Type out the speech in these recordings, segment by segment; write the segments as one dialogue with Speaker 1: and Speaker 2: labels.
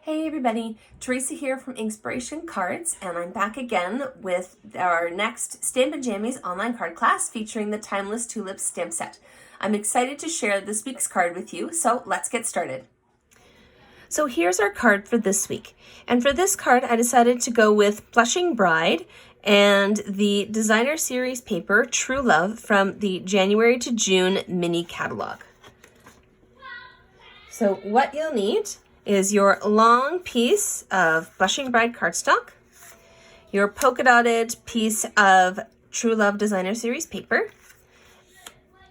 Speaker 1: Hey everybody, Teresa here from Inspiration Cards, and I'm back again with our next Stamp Jammies online card class featuring the Timeless Tulips stamp set. I'm excited to share this week's card with you, so let's get started. So here's our card for this week, and for this card I decided to go with Blushing Bride and the designer series paper True Love from the January to June mini catalog. So what you'll need is your long piece of Blushing Bride cardstock, your polka dotted piece of True Love Designer Series paper,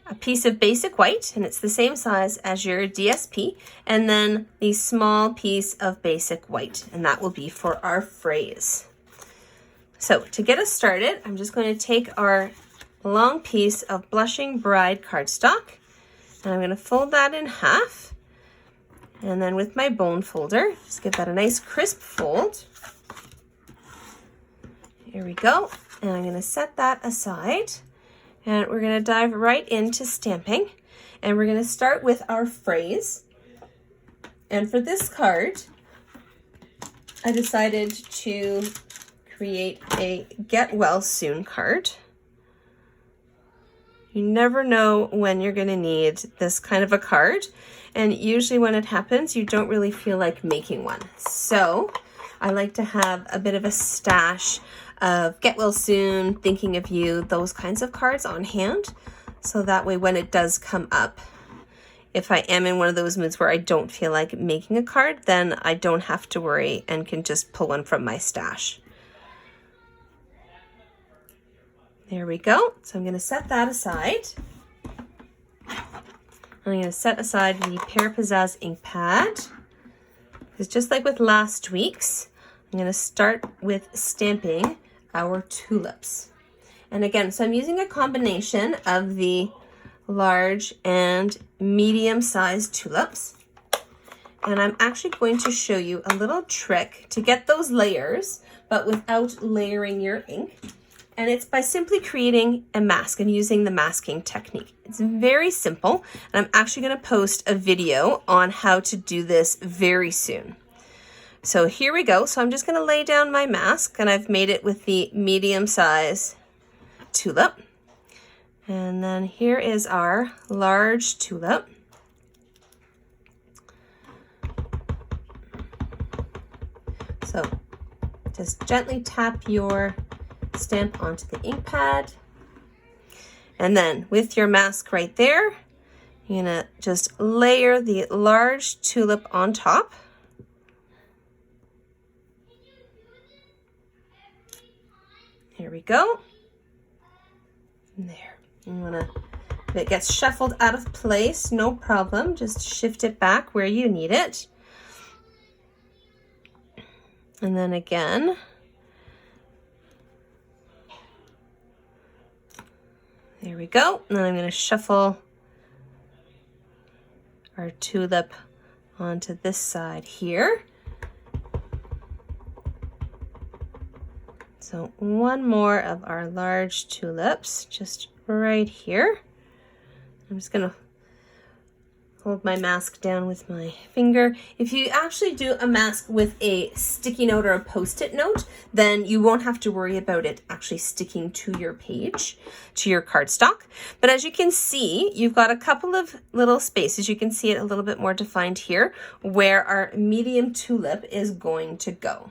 Speaker 1: a piece of basic white, and it's the same size as your DSP, and then a small piece of basic white, and that will be for our phrase. So to get us started, I'm just going to take our long piece of Blushing Bride cardstock, and I'm going to fold that in half. And then with my bone folder, just give that a nice crisp fold. Here we go. And I'm going to set that aside. And we're going to dive right into stamping. And we're going to start with our phrase. And for this card, I decided to create a Get Well Soon card. You never know when you're going to need this kind of a card. And usually when it happens, you don't really feel like making one. So I like to have a bit of a stash of Get Well Soon, Thinking of You, those kinds of cards on hand. So that way when it does come up, if I am in one of those moods where I don't feel like making a card, then I don't have to worry and can just pull one from my stash. There we go. So I'm going to set that aside. I'm going to set aside the Pear Pizzazz ink pad, because just like with last week's, I'm going to start with stamping our tulips. And again, so I'm using a combination of the large and medium-sized tulips. And I'm actually going to show you a little trick to get those layers, but without layering your ink. And it's by simply creating a mask and using the masking technique. It's very simple, and I'm actually going to post a video on how to do this very soon. So here we go. So I'm just going to lay down my mask, and I've made it with the medium size tulip. And then here is our large tulip. So just gently tap your stamp onto the ink pad, and then with your mask right there, you're gonna just layer the large tulip on top. Here we go. And there. If it gets shuffled out of place, no problem. Just shift it back where you need it. And then again, there we go. And then I'm going to shuffle our tulip onto this side here. So one more of our large tulips just right here. I'm just going to hold my mask down with my finger. If you actually do a mask with a sticky note or a post-it note, then you won't have to worry about it actually sticking to your page, to your cardstock. But as you can see, you've got a couple of little spaces. You can see it a little bit more defined here where our medium tulip is going to go.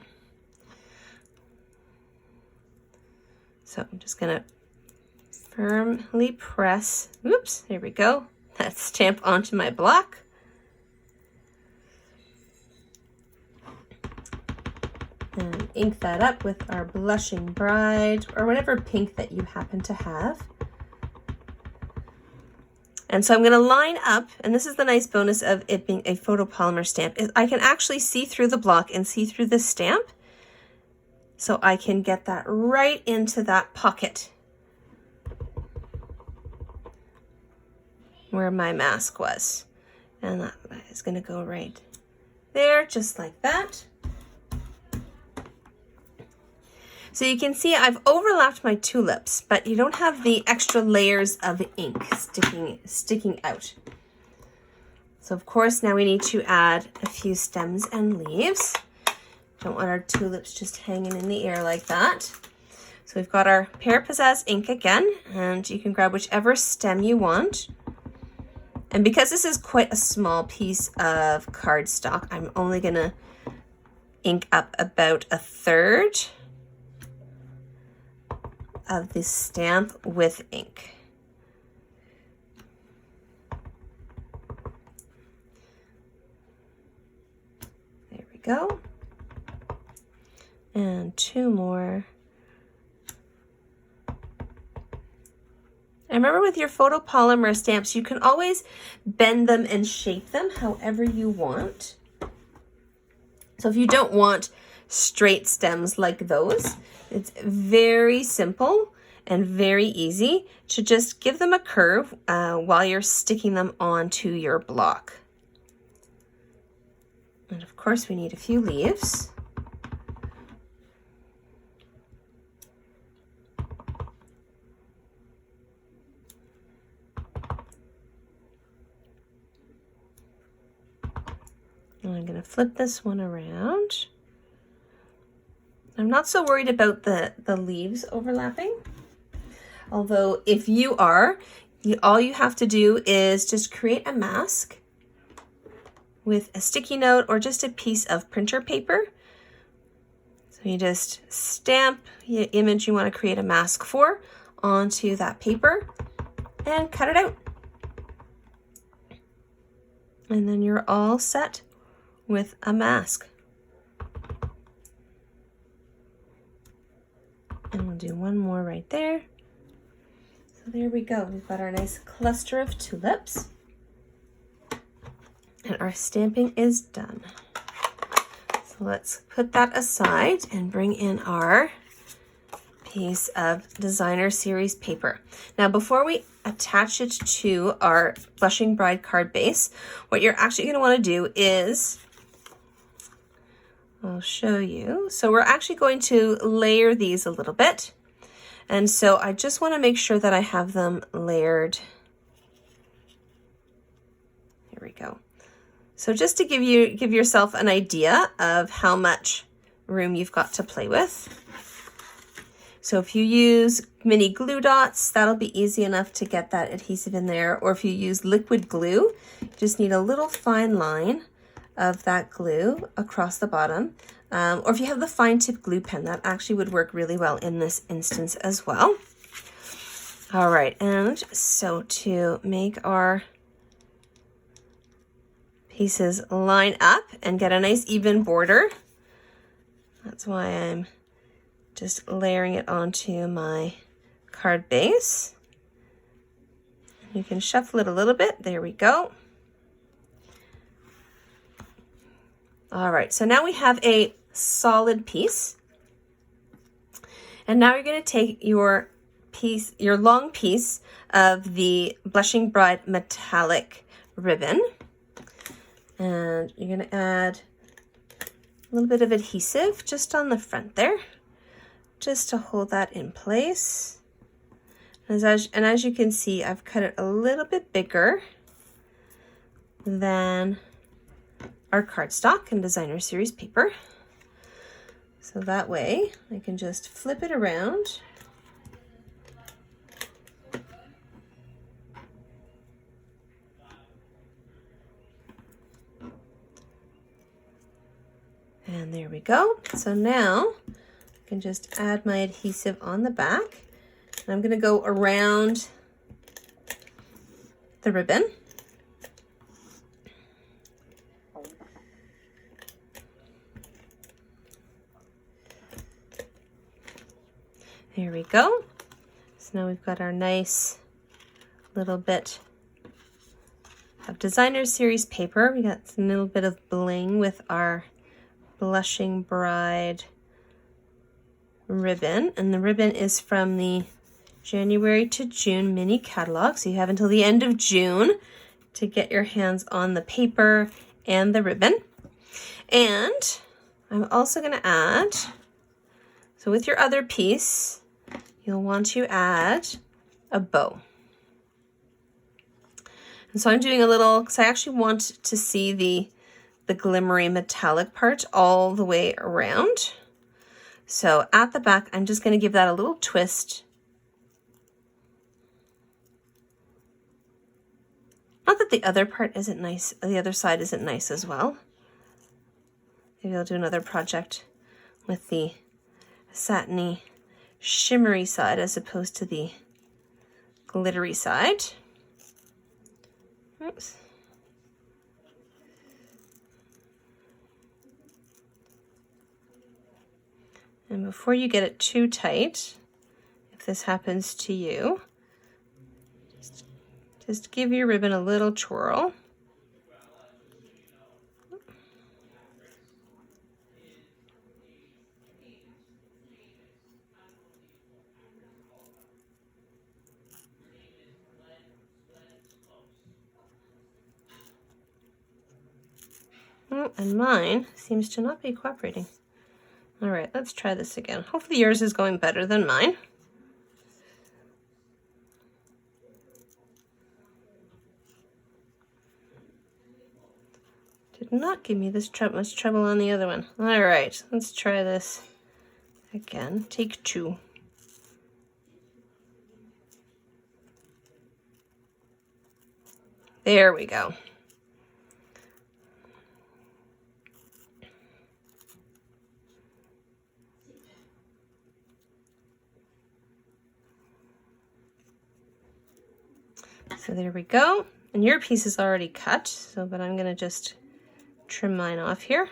Speaker 1: So I'm just going to firmly press, oops, there we go. That stamp onto my block. And ink that up with our Blushing Bride or whatever pink that you happen to have. And so I'm going to line up, and this is the nice bonus of it being a photopolymer stamp, is I can actually see through the block and see through the stamp. So I can get that right into that pocket where my mask was. And that is going to go right there, just like that. So you can see I've overlapped my tulips, but you don't have the extra layers of ink sticking out. So So of course now we need to add a few stems and leaves. Don't want our tulips just hanging in the air like that. So we've got our Pear Pizzazz ink again, and you can grab whichever stem you want. And because this is quite a small piece of cardstock, I'm only gonna ink up about 1/3 of the stamp with ink. There we go. And 2 more. And remember, with your photopolymer stamps, you can always bend them and shape them however you want. So if you don't want straight stems like those, it's very simple and very easy to just give them a curve while you're sticking them onto your block. And of course we need a few leaves. And I'm going to flip this one around. I'm not so worried about the leaves overlapping. Although if you are, all you have to do is just create a mask with a sticky note or just a piece of printer paper. So you just stamp the image you want to create a mask for onto that paper and cut it out. And then you're all set with a mask. And we'll do one more right there. So there we go. We've got our nice cluster of tulips. And our stamping is done. So let's put that aside and bring in our piece of designer series paper. Now before we attach it to our Blushing Bride card base, what you're actually going to want to do is, I'll show you. So we're actually going to layer these a little bit. And so I just want to make sure that I have them layered. Here we go. So just to give yourself an idea of how much room you've got to play with. So if you use mini glue dots, that'll be easy enough to get that adhesive in there. Or if you use liquid glue, you just need a little fine line of that glue across the bottom. Or if you have the fine tip glue pen, that actually would work really well in this instance as well. All right, and so to make our pieces line up and get a nice even border, that's why I'm just layering it onto my card base. You can shuffle it a little bit. There we go. All right, so now we have a solid piece. And now you're going to take your piece, your long piece of the Blushing Bride metallic ribbon, and you're going to add a little bit of adhesive just on the front there, just to hold that in place. And as you can see, I've cut it a little bit bigger than our cardstock and designer series paper. So that way I can just flip it around and there we go. So now I can just add my adhesive on the back, and I'm going to go around the ribbon. There we go. So now we've got our nice little bit of designer series paper. We got a little bit of bling with our Blushing Bride ribbon, and the ribbon is from the January to June mini catalog. So you have until the end of June to get your hands on the paper and the ribbon. And I'm also going to add, so with your other piece, you'll want to add a bow. And so I'm doing a little, because I actually want to see the glimmery metallic part all the way around. So at the back, I'm just going to give that a little twist. Not that the other part isn't nice, the other side isn't nice as well. Maybe I'll do another project with the satiny, shimmery side as opposed to the glittery side. Oops. And before you get it too tight, if this happens to you, just give your ribbon a little twirl. Oh, and mine seems to not be cooperating. All right, let's try this again. Hopefully yours is going better than mine. Did not give me this much trouble on the other one. All right, let's try this again. Take two. There we go. So there we go. And your piece is already cut, so but I'm gonna just trim mine off here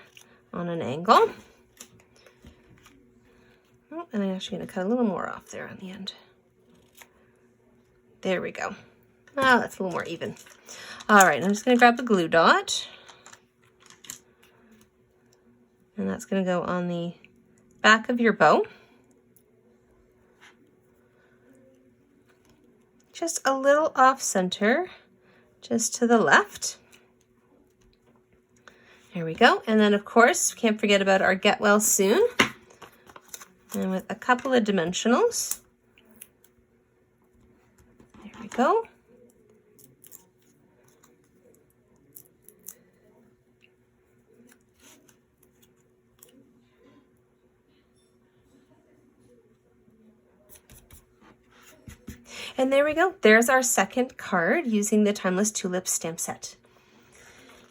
Speaker 1: on an angle. Oh, and I'm actually gonna cut a little more off there on the end. There we go. Oh, that's a little more even. All right, I'm just gonna grab the glue dot. And that's gonna go on the back of your bow. Just a little off center, just to the left. There we go. And then of course, can't forget about our get well soon. And with a couple of dimensionals. There we go. And there we go. There's our second card using the Timeless Tulips stamp set.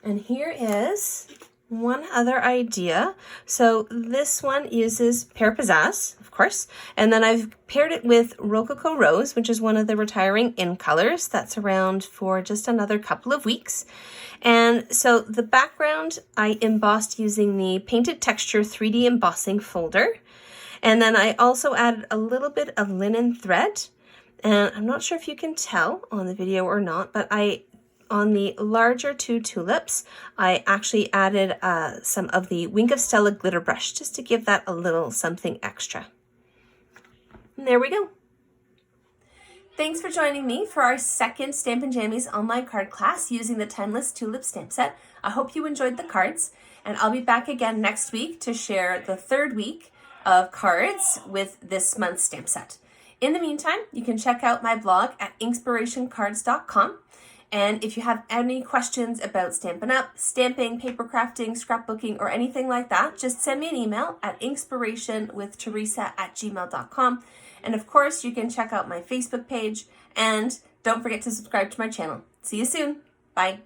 Speaker 1: And here is one other idea. So this one uses Pear Pizzazz, of course, and then I've paired it with Rococo Rose, which is one of the retiring in colors that's around for just another couple of weeks. And so the background I embossed using the Painted Texture 3D embossing folder. And then I also added a little bit of linen thread. And I'm not sure if you can tell on the video or not, but on the larger two tulips, I actually added some of the Wink of Stella glitter brush just to give that a little something extra. And there we go. Thanks for joining me for our second Stampin' Jammies online card class using the Timeless Tulip stamp set. I hope you enjoyed the cards, and I'll be back again next week to share the third week of cards with this month's stamp set. In the meantime, you can check out my blog at inspirationcards.com. And if you have any questions about Stampin' Up, stamping, paper crafting, scrapbooking, or anything like that, just send me an email at inspirationwiththeresa@gmail.com. And of course, you can check out my Facebook page, and don't forget to subscribe to my channel. See you soon. Bye.